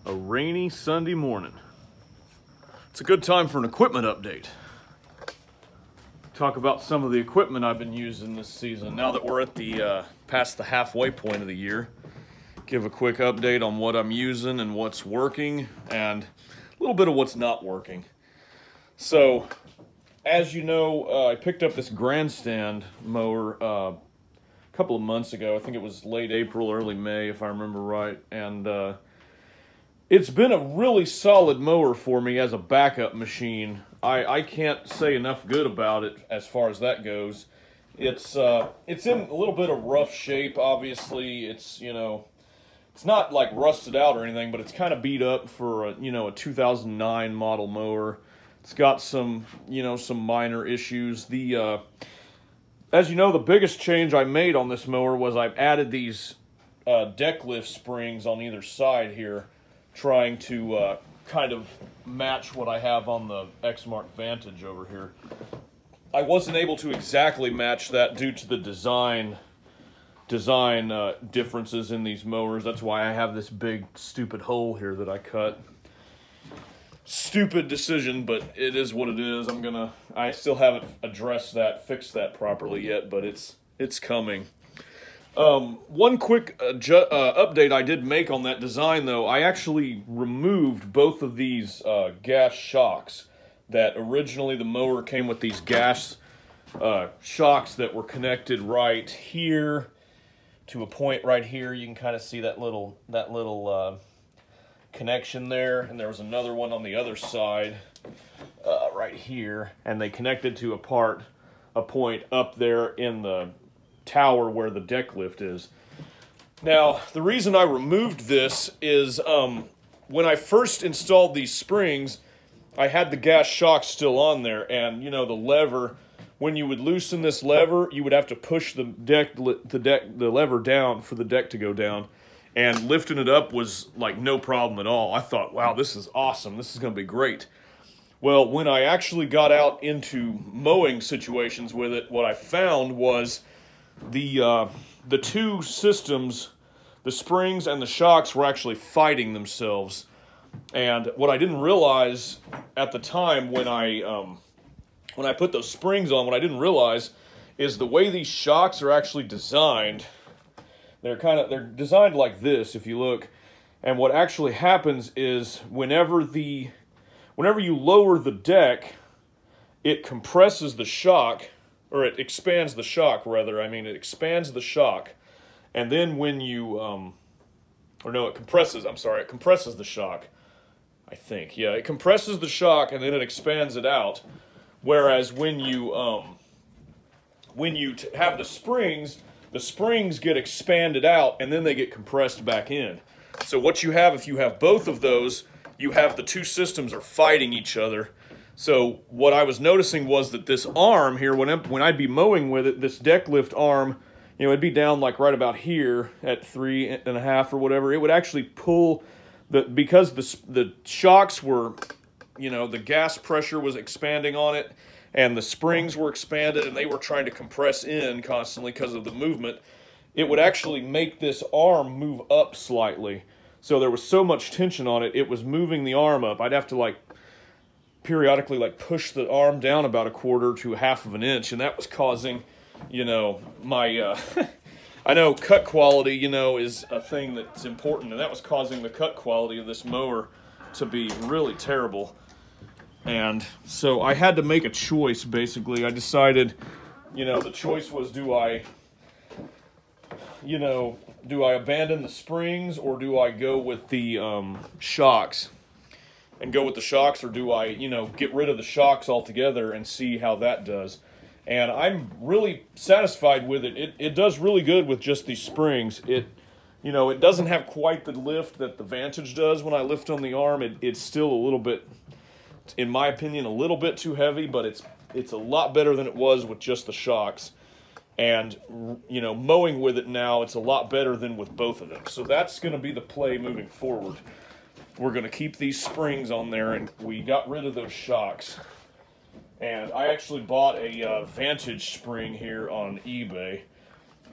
A rainy Sunday morning. It's a good time for an equipment update. Talk about some of the equipment I've been using this season. Now that we're at the past the halfway point of the year, give a quick update on what I'm using and what's working, and a little bit of what's not working. So, as you know, I picked up this Grandstand mower a couple of months ago. I think it was late April, early May, if I remember right, and it's been a really solid mower for me as a backup machine. I can't say enough good about it as far as that goes. It's in a little bit of rough shape, obviously. It's, you know, it's not like rusted out or anything, but it's kind of beat up for a, you know, a 2009 model mower. It's got some, you know, some minor issues. As you know, the biggest change I made on this mower was I've added these deck lift springs on either side here, trying to kind of match what I have on the Exmark Vantage over here. I wasn't able to exactly match that due to the design differences in these mowers. That's why I have this big stupid hole here that I cut. Stupid decision, but it is what it is. I still haven't fixed that properly yet, but it's coming. One quick update I did make on that design, though. I actually removed both of these gas shocks. That originally the mower came with these gas shocks that were connected right here to a point right here. You can kind of see that little connection there, and there was another one on the other side right here, and they connected to a point up there in the tower where the deck lift is. Now, the reason I removed this is when I first installed these springs, I had the gas shock still on there, and you know, the lever, when you would loosen this lever, you would have to push the lever down for the deck to go down, and lifting it up was like no problem at all. I thought, wow, this is awesome. This is going to be great. Well, when I actually got out into mowing situations with it, what I found was the two systems, the springs and the shocks, were actually fighting themselves. And what I didn't realize at the time when I put those springs on, what I didn't realize is the way these shocks are actually designed. They're designed like this, if you look. And what actually happens is whenever you lower the deck, it compresses the shock, or it expands the shock, rather. I mean, it expands the shock. And then when you, it compresses the shock, I think. Yeah, it compresses the shock and then it expands it out. Whereas when you have the springs get expanded out and then they get compressed back in. So what you have, if you have both of those, you have the two systems are fighting each other. So what I was noticing was that this arm here, when I'd be mowing with it, this deck lift arm, you know, it'd be down like right about here at 3.5 or whatever. It would actually pull because the shocks were, you know, the gas pressure was expanding on it, and the springs were expanded, and they were trying to compress in constantly because of the movement. It would actually make this arm move up slightly. So there was so much tension on it, it was moving the arm up. I'd have to like periodically like push the arm down about 1/4 to 1/2 of an inch, and that was causing, you know, my I know cut quality, you know, is a thing that's important, and that was causing the cut quality of this mower to be really terrible. And so I had to make a choice, basically. I decided, you know, the choice was, do I abandon the springs, or do I go with the shocks? And go with the shocks, or do I, you know, get rid of the shocks altogether and see how that does? And I'm really satisfied with it. It does really good with just these springs. It doesn't have quite the lift that the Vantage does when I lift on the arm. It's still a little bit, in my opinion, a little bit too heavy, but it's a lot better than it was with just the shocks. And, you know, mowing with it now, it's a lot better than with both of them. So that's going to be the play moving forward. We're going to keep these springs on there, and we got rid of those shocks. And I actually bought a Vantage spring here on eBay.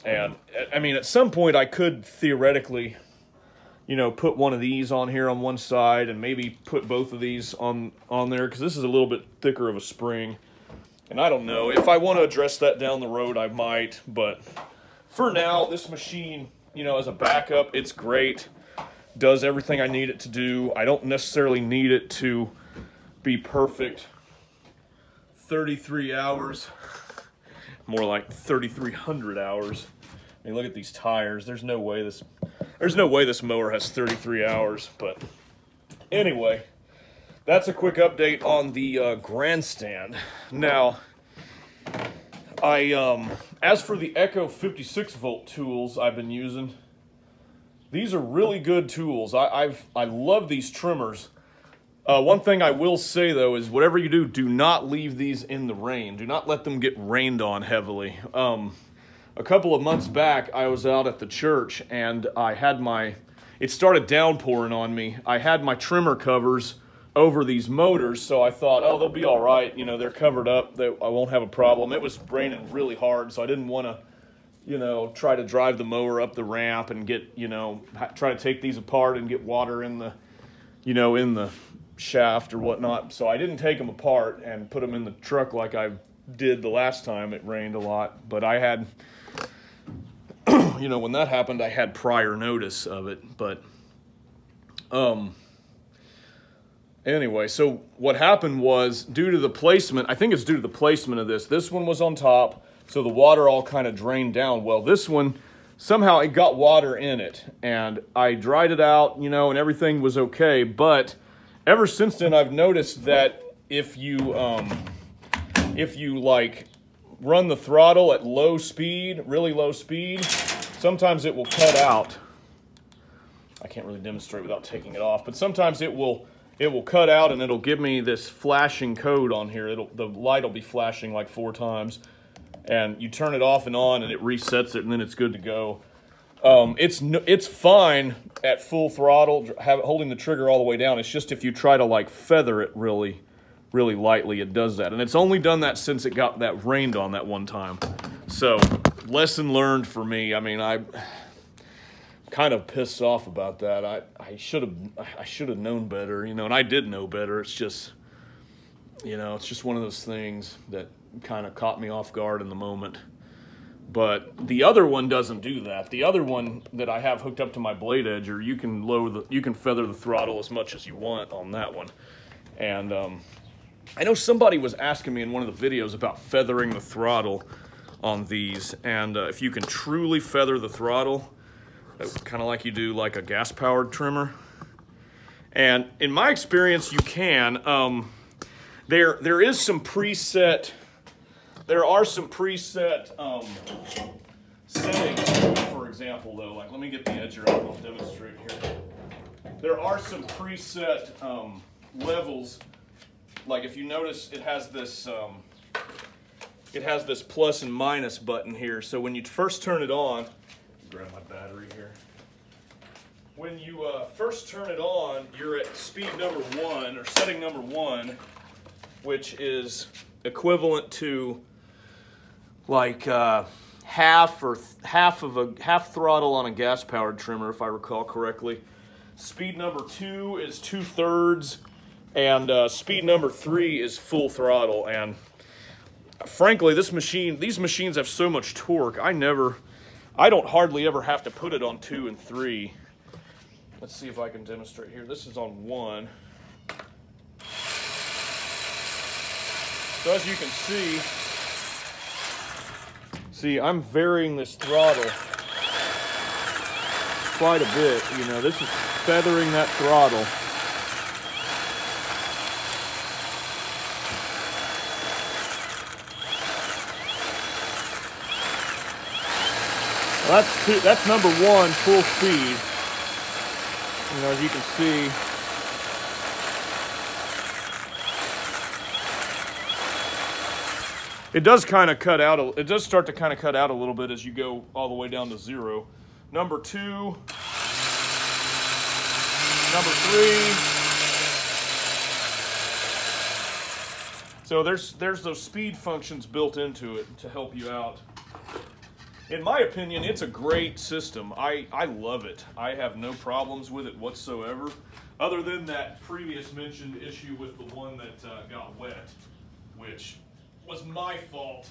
And, I mean, at some point I could theoretically, you know, put one of these on here on one side and maybe put both of these on there, because this is a little bit thicker of a spring. And I don't know, if I want to address that down the road, I might, but for now, this machine, you know, as a backup, it's great. Does everything I need it to do. I don't necessarily need it to be perfect 33 hours, more like 3,300 hours. I mean, look at these tires. There's no way this mower has 33 hours, but anyway, that's a quick update on the grandstand. Now, as for the Echo 56 volt tools I've been using, these are really good tools. I love these trimmers. One thing I will say though is whatever you do, do not leave these in the rain. Do not let them get rained on heavily. A couple of months back, I was out at the church and I had it started downpouring on me. I had my trimmer covers over these motors, so I thought, oh, they'll be all right. You know, they're covered up. I won't have a problem. It was raining really hard, so I didn't want to, you know, try to drive the mower up the ramp and get, you know, try to take these apart and get water in the, you know, in the shaft or whatnot. So I didn't take them apart and put them in the truck like I did the last time it rained a lot. But I had, you know, when that happened, I had prior notice of it. But anyway, so what happened was, due to the placement, I think it's due to the placement of this one was on top, so the water all kind of drained down. Well, this one, somehow it got water in it, and I dried it out, you know, and everything was okay. But ever since then, I've noticed that if you like run the throttle at low speed, really low speed, sometimes it will cut out. I can't really demonstrate without taking it off, but sometimes it will cut out and it'll give me this flashing code on here. The light will be flashing like 4 times, and you turn it off and on and it resets it, and then it's good to go. It's fine at full throttle, holding the trigger all the way down. It's just if you try to like feather it really, really lightly, it does that. And it's only done that since it got that rained on that one time. So, lesson learned for me. I mean, I'm kind of pissed off about that. I should have known better, you know, and I did know better. It's just, you know, it's just one of those things that kind of caught me off guard in the moment. But the other one doesn't do that. The other one that I have hooked up to my blade edger, you can feather the throttle as much as you want on that one. And I know somebody was asking me in one of the videos about feathering the throttle on these, and if you can truly feather the throttle, kind of like you do like a gas-powered trimmer. And in my experience, you can. There are some preset settings, for example, though. Like, let me get the edger out and I'll demonstrate here. There are some preset levels. Like, if you notice, it has this plus and minus button here. So when you first turn it on, grab my battery here. When you first turn it on, you're at speed number 1, or setting number 1, which is equivalent to like half throttle on a gas-powered trimmer, if I recall correctly. Speed number 2 is 2/3, and speed number 3 is full throttle. And frankly, these machines have so much torque. I don't hardly ever have to put it on 2 and 3. Let's see if I can demonstrate here. This is on 1. So as you can see, I'm varying this throttle quite a bit. You know, this is feathering that throttle. Well, that's number 1, full speed. You know, as you can see, it does kind of cut out. It does start to kind of cut out a little bit as you go all the way down to 0. Number 2, number 3. So there's those speed functions built into it to help you out. in my opinion, it's a great system. I love it. I have no problems with it whatsoever, other than that previous mentioned issue with the one that got wet, which was my fault.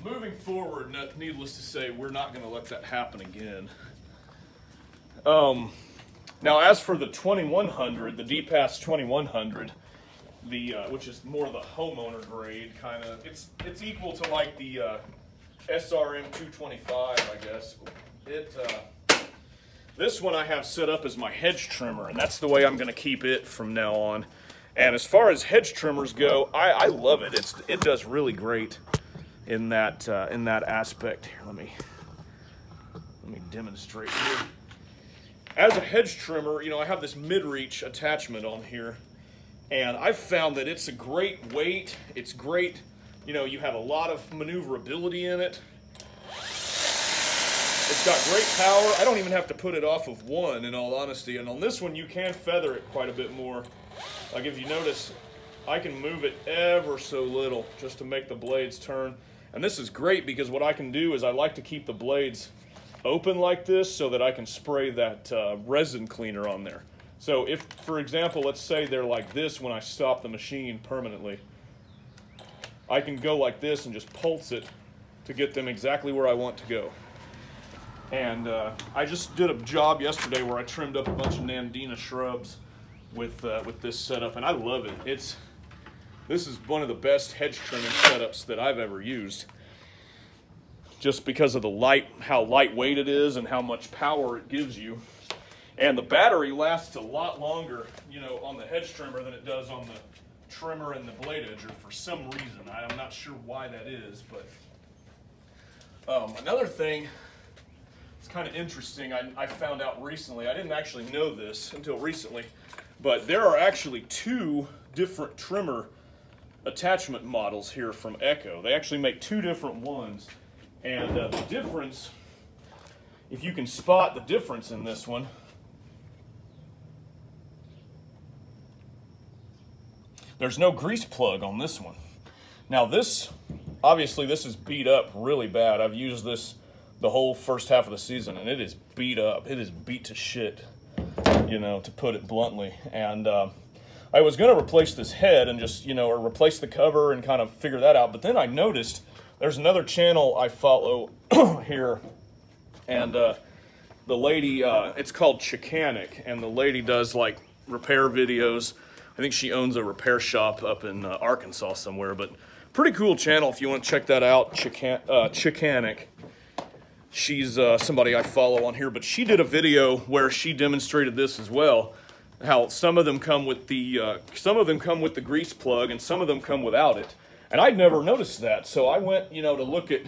Moving forward, needless to say, we're not going to let that happen again. Now, as for the 2100, the D-Pass 2100, which is more the homeowner grade, kind of, it's equal to like the SRM 225, I guess. This one I have set up as my hedge trimmer, and that's the way I'm going to keep it from now on. And as far as hedge trimmers go, I love it. It does really great in that aspect. Here, let me demonstrate here. As a hedge trimmer, I have this mid-reach attachment on here, and I've found that it's a great weight. It's great, you have a lot of maneuverability in it. It's got great power. I don't even have to put it off of one, in all honesty. And on this one, you can feather it quite a bit more. Like if you notice, I can move it ever so little just to make the blades turn. And this is great because what I can do is I like to keep the blades open like this so that I can spray that resin cleaner on there. So if, for example, let's say they're like this when I stop the machine permanently, I can go like this and just pulse it to get them exactly where I want to go. And I just did a job yesterday where I trimmed up a bunch of Nandina shrubs with this setup, and I love it. This is one of the best hedge trimming setups that I've ever used, just because of how lightweight it is and how much power it gives you. And the battery lasts a lot longer, on the hedge trimmer than it does on the trimmer and the blade edger for some reason. I'm not sure why that is, but another thing. It's kind of interesting. I found out recently, I didn't actually know this until recently, but there are actually two different trimmer attachment models here from Echo. They actually make two different ones, and the difference, if you can spot the difference in this one, there's no grease plug on this one. Now obviously this is beat up really bad. I've used this the whole first half of the season, and it is beat up. It is beat to shit, to put it bluntly. And I was going to replace this head and just, or replace the cover and kind of figure that out. But then I noticed there's another channel I follow here, and the lady, it's called Chicanic, and the lady does like repair videos. I think she owns a repair shop up in Arkansas somewhere, but pretty cool channel if you want to check that out, Chicanic. She's somebody I follow on here, but she did a video where she demonstrated this as well. How some of them come with the grease plug, and some of them come without it. And I'd never noticed that, so I went, to look at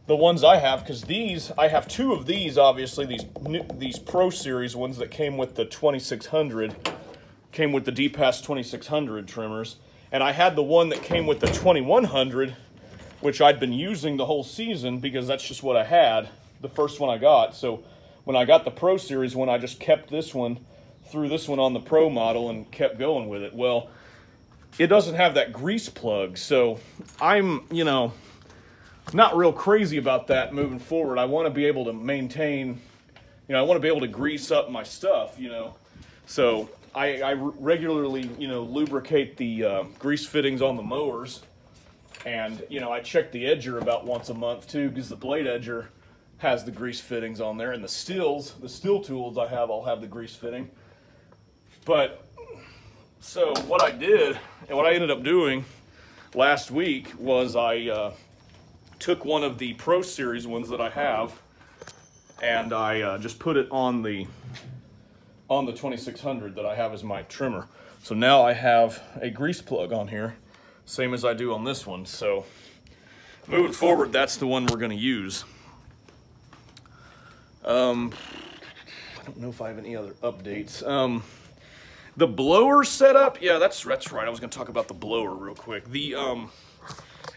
the ones I have, because I have two of these, obviously these Pro Series ones that came with the 2600, came with the D-Pass 2600 trimmers, and I had the one that came with the 2100. Which I'd been using the whole season because that's just what I had, the first one I got. So when I got the Pro Series one, I just kept this one, threw this one on the Pro model and kept going with it. Well, it doesn't have that grease plug, so I'm, not real crazy about that moving forward. I want to be able to maintain, I want to be able to grease up my stuff, So I regularly, lubricate the grease fittings on the mowers. And, I check the edger about once a month, too, because the blade edger has the grease fittings on there. And the steel tools I have all have the grease fitting. But, so what I did, and what I ended up doing last week was I took one of the Pro Series ones that I have, and I just put it on the 2600 that I have as my trimmer. So now I have a grease plug on here. Same as I do on this one. So moving forward, that's the one we're going to use. I don't know if I have any other updates. The blower setup, yeah, that's right. I was going to talk about the blower real quick.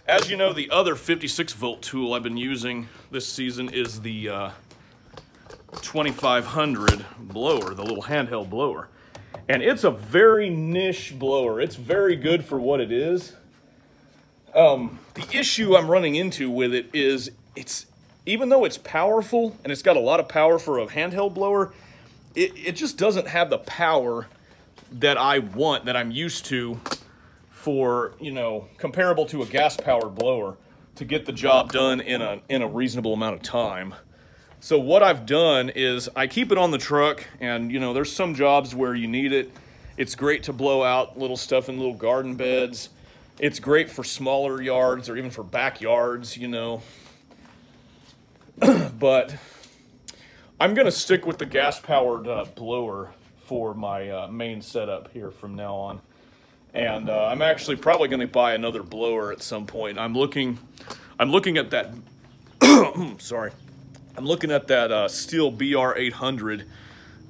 As you know, the other 56 volt tool I've been using this season is the 2500 blower, the little handheld blower. And it's a very niche blower. It's very good for what it is. The issue I'm running into with it is even though it's powerful and it's got a lot of power for a handheld blower, it just doesn't have the power that I want, that I'm used to for, you know, comparable to a gas-powered blower to get the job done in a reasonable amount of time. So what I've done is I keep it on the truck, and, you know, there's some jobs where you need it. It's great to blow out little stuff in little garden beds. It's great for smaller yards or even for backyards, you know. But I'm going to stick with the gas-powered blower for my main setup here from now on. And I'm actually probably going to buy another blower at some point. I'm looking at that, sorry. I'm looking at that Stihl BR800.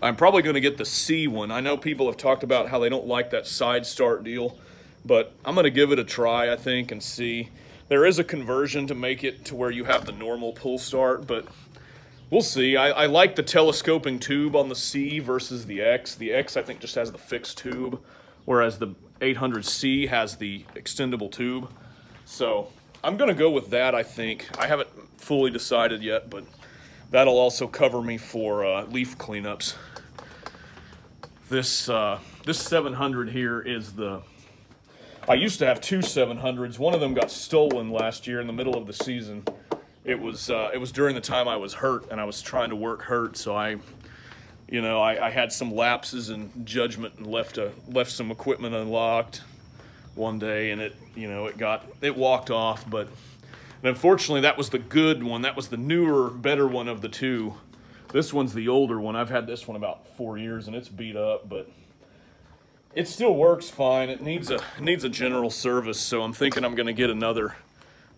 I'm probably going to get the C one. I know people have talked about how they don't like that side start deal, but I'm going to give it a try, I think, and see. There is a conversion to make it to where you have the normal pull start, but we'll see. I like the telescoping tube on the C versus the X. The X, I think, just has the fixed tube, whereas the 800C has the extendable tube. So I'm going to go with that, I think. I haven't fully decided yet, but that'll also cover me for leaf cleanups. This 700 here is I used to have two 700s. One of them got stolen last year in the middle of the season. It was during the time I was hurt and I was trying to work hurt, so I had some lapses in judgment and left some equipment unlocked one day, and it walked off. But unfortunately, that was the good one. That was the newer, better one of the two. This one's the older one. I've had this one about 4 years, and it's beat up, but it still works fine. It needs a general service, so I'm thinking I'm going to get another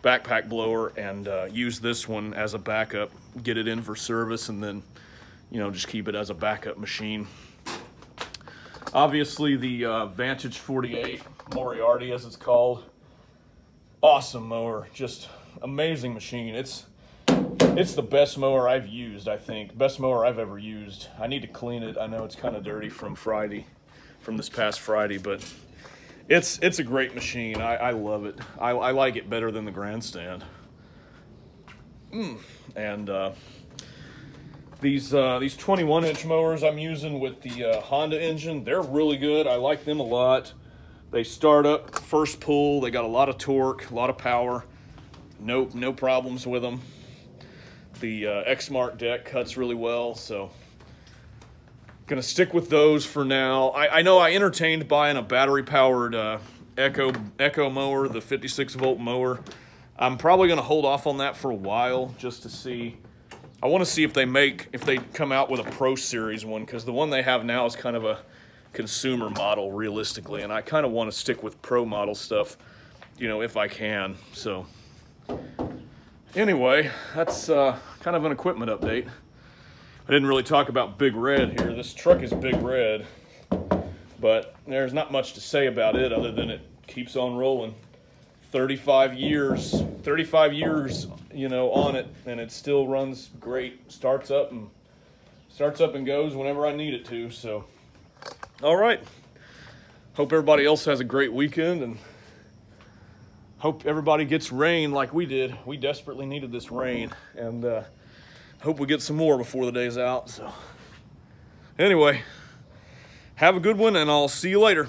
backpack blower and use this one as a backup, get it in for service, and then, you know, just keep it as a backup machine. Obviously, the Vantage 48 Moriarty, as it's called, awesome mower, just amazing machine. It's the best mower I've used, I think. Best mower I've ever used. I need to clean it. I know it's kind of dirty from this past Friday, but it's a great machine. I love it. I like it better than the Grandstand. And these 21-inch mowers I'm using with the Honda engine, they're really good. I like them a lot. They start up first pull. They got a lot of torque, a lot of power. No problems with them. The Exmark deck cuts really well, so gonna stick with those for now. I know I entertained buying a battery-powered Echo mower, the 56-volt mower. I'm probably gonna hold off on that for a while just to see. I want to see if they come out with a Pro Series one, because the one they have now is kind of a consumer model, realistically, and I kind of want to stick with Pro model stuff, you know, if I can. So anyway, that's kind of an equipment update. I didn't really talk about Big Red here. This truck is Big Red, but there's not much to say about it other than it keeps on rolling. 35 years, you know, on it, and it still runs great. Starts up and goes whenever I need it to. So, all right. Hope everybody else has a great weekend, and hope everybody gets rain like we did. We desperately needed this rain, and hope we get some more before the day's out. So, anyway, have a good one, and I'll see you later.